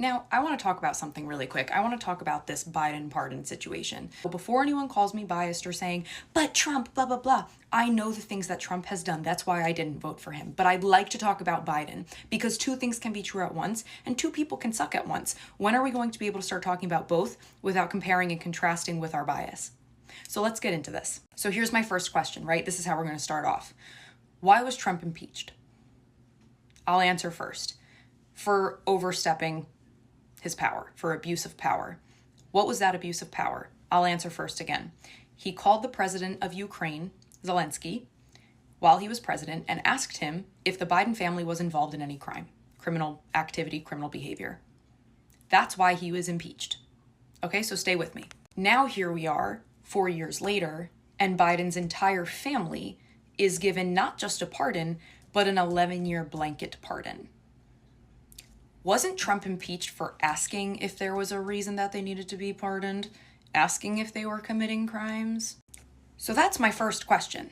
Now, I want to talk about something really quick. I want to talk about this Biden pardon situation. But before anyone calls me biased or saying, but Trump, blah, blah, blah, I know the things that Trump has done. That's why I didn't vote for him. But I'd like to talk about Biden because two things can be true at once and two people can suck at once. When are we going to be able to start talking about both without comparing and contrasting with our bias? So let's get into this. So here's my first question, right? This is how we're going to start off. Why was Trump impeached? I'll answer first. For overstepping his power, for abuse of power. What was that abuse of power? I'll answer first again. He called the president of Ukraine, Zelensky, while he was president and asked him if the Biden family was involved in any crime, criminal activity, criminal behavior. That's why he was impeached. Okay, so stay with me. Now here we are, 4 years later, and Biden's entire family is given not just a pardon, but an 11-year blanket pardon. Wasn't Trump impeached for asking if there was a reason that they needed to be pardoned? Asking if they were committing crimes? So that's my first question.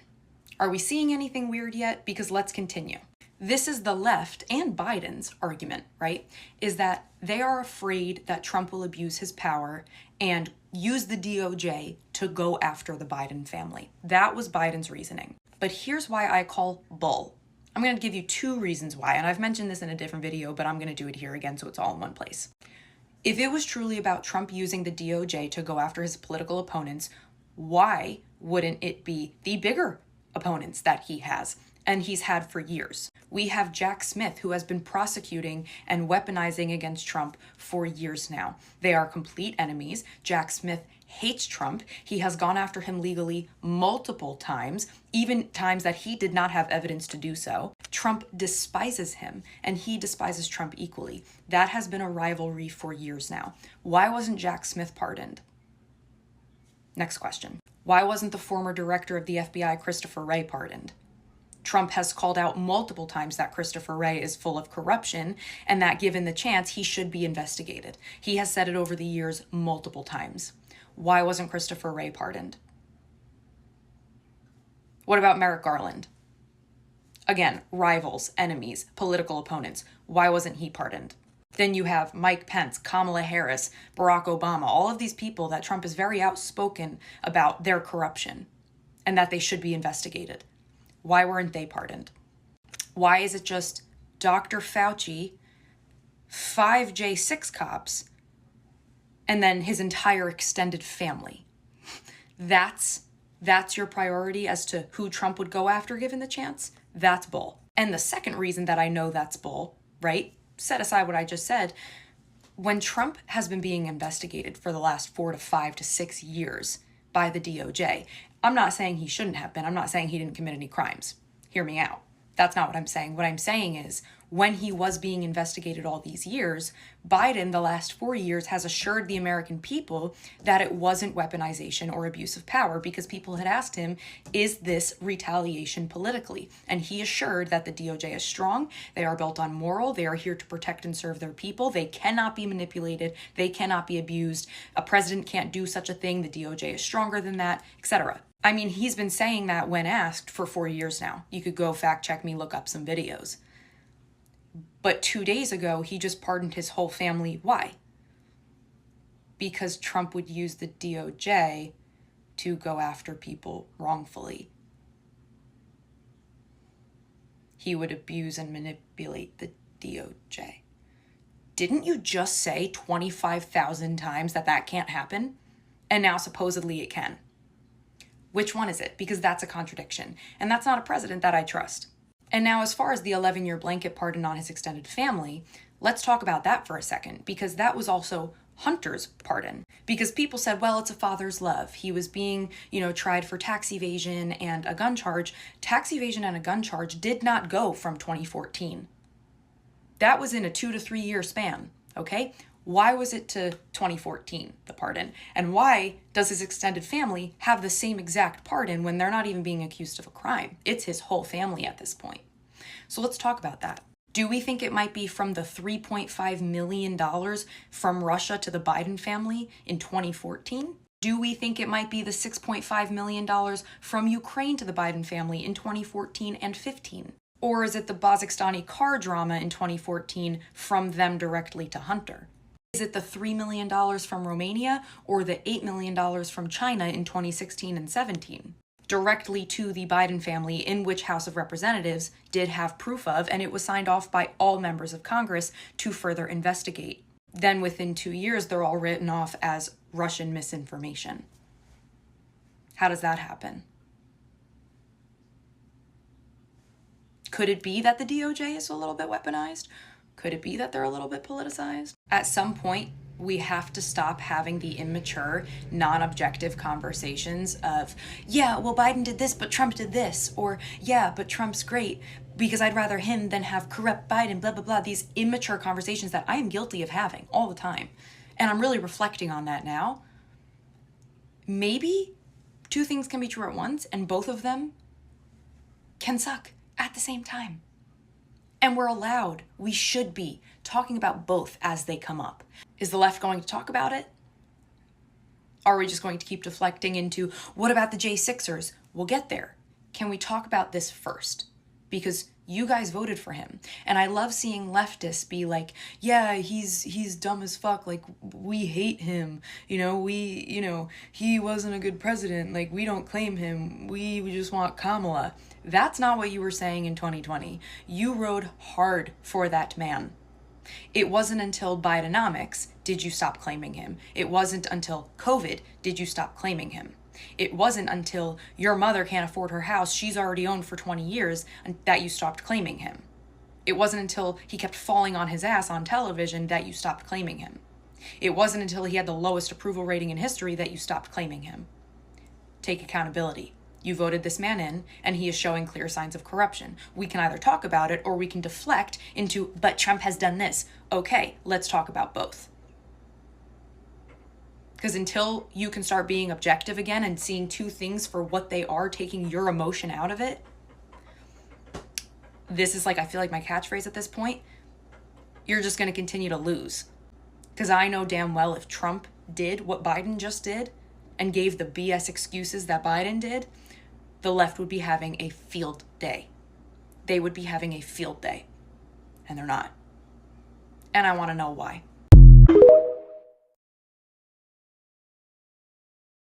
Are we seeing anything weird yet? Because let's continue. This is the left and Biden's argument, right? Is that they are afraid that Trump will abuse his power and use the DOJ to go after the Biden family. That was Biden's reasoning. But here's why I call bull. I'm going to give you two reasons why, and I've mentioned this in a different video, but I'm going to do it here again so it's all in one place. If it was truly about Trump using the DOJ to go after his political opponents, why wouldn't it be the bigger opponents that he has and he's had for years? We have Jack Smith, who has been prosecuting and weaponizing against Trump for years now. They are complete enemies. Jack Smith hates Trump. He has gone after him legally multiple times, even times that he did not have evidence to do so. Trump despises him, and he despises Trump equally. That has been a rivalry for years now. Why wasn't Jack Smith pardoned? Next question. Why wasn't the former director of the FBI, Christopher Wray, pardoned? Trump has called out multiple times that Christopher Wray is full of corruption and that given the chance, he should be investigated. He has said it over the years multiple times. Why wasn't Christopher Wray pardoned? What about Merrick Garland? Again, rivals, enemies, political opponents. Why wasn't he pardoned? Then you have Mike Pence, Kamala Harris, Barack Obama, all of these people that Trump is very outspoken about their corruption and that they should be investigated. Why weren't they pardoned? Why is it just Dr. Fauci, 5 J6 cops, and then his entire extended family? That's your priority as to who Trump would go after given the chance? That's bull. And the second reason that I know that's bull, right? Set aside what I just said. When Trump has been being investigated for the last 4 to 5 to 6 years by the DOJ, I'm not saying he shouldn't have been. I'm not saying he didn't commit any crimes. Hear me out. That's not what I'm saying. What I'm saying is when he was being investigated all these years, Biden, the last 4 years, has assured the American people that it wasn't weaponization or abuse of power because people had asked him, is this retaliation politically? And he assured that the DOJ is strong. They are built on moral. They are here to protect and serve their people. They cannot be manipulated. They cannot be abused. A president can't do such a thing. The DOJ is stronger than that, etc. I mean, he's been saying that when asked for 4 years now. You could go fact check me, look up some videos. But 2 days ago, he just pardoned his whole family. Why? Because Trump would use the DOJ to go after people wrongfully. He would abuse and manipulate the DOJ. Didn't you just say 25,000 times that that can't happen? And now supposedly it can. Which one is it? Because that's a contradiction. And that's not a president that I trust. And now as far as the 11-year blanket pardon on his extended family, let's talk about that for a second, because that was also Hunter's pardon. Because people said, well, it's a father's love. He was being, tried for tax evasion and a gun charge. Tax evasion and a gun charge did not go from 2014. That was in a 2 to 3 year span, okay? Why was it to 2014, the pardon? And why does his extended family have the same exact pardon when they're not even being accused of a crime? It's his whole family at this point. So let's talk about that. Do we think it might be from the $3.5 million from Russia to the Biden family in 2014? Do we think it might be the $6.5 million from Ukraine to the Biden family in 2014 and 15? Or is it the Kazakhstani car drama in 2014 from them directly to Hunter? Is it the $3 million from Romania or the $8 million from China in 2016 and 17? Directly to the Biden family, in which House of Representatives did have proof of, and it was signed off by all members of Congress to further investigate. Then within 2 years, they're all written off as Russian misinformation. How does that happen? Could it be that the DOJ is a little bit weaponized? Could it be that they're a little bit politicized? At some point, we have to stop having the immature, non-objective conversations of, yeah, well, Biden did this, but Trump did this, or yeah, but Trump's great because I'd rather him than have corrupt Biden, blah, blah, blah. These immature conversations that I am guilty of having all the time. And I'm really reflecting on that now. Maybe two things can be true at once, and both of them can suck at the same time. And we're allowed, we should be, talking about both as they come up. Is the left going to talk about it? Are we just going to keep deflecting into, what about the J6ers? We'll get there. Can we talk about this first? Because you guys voted for him. And I love seeing leftists be like, yeah, he's dumb as fuck. Like, we hate him. He wasn't a good president. Like, we don't claim him. We just want Kamala. That's not what you were saying in 2020. You rode hard for that man. It wasn't until Bidenomics did you stop claiming him. It wasn't until COVID did you stop claiming him. It wasn't until your mother can't afford her house she's already owned for 20 years that you stopped claiming him. It wasn't until he kept falling on his ass on television that you stopped claiming him. It wasn't until he had the lowest approval rating in history that you stopped claiming him. Take accountability. You voted this man in, and he is showing clear signs of corruption. We can either talk about it or we can deflect into, but Trump has done this. Okay, let's talk about both. Because until you can start being objective again and seeing two things for what they are, taking your emotion out of it, this is like, I feel like my catchphrase at this point, you're just going to continue to lose. Because I know damn well if Trump did what Biden just did and gave the BS excuses that Biden did, the left would be having a field day. They would be having a field day. And they're not. And I want to know why.